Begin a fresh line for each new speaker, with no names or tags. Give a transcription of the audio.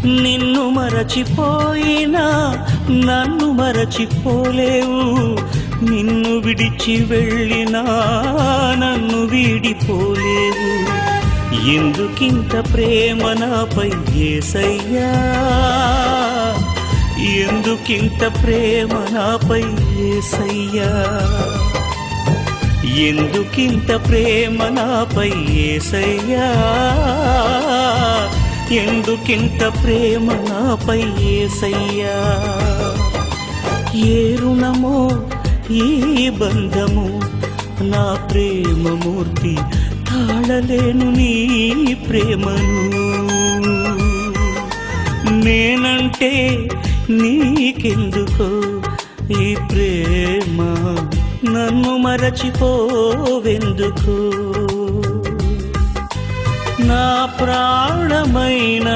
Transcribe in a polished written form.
నిన్ను మరచిపోయినా నన్ను మరచిపోలేవు, నిన్ను విడిచి వెళ్ళినా నన్ను వీడిపోలేవు. ఎందుకింత ప్రేమ నాపై యేసయ్యా, ఎందుకింత ప్రేమ నాపై యేసయ్యా, ఎందుకింత ప్రేమ నాపై యేసయ్యా, ఎందుకింత ప్రేమ నాపై యేసయ్యా. ఏ రుణమో ఈ బంధము నా ప్రేమమూర్తి, తాళలేను నీ ప్రేమను. నేనంటే నీకెందుకో ఈ ప్రేమ, నన్ను మరచిపోవెందుకు. నా ప్రాణమైన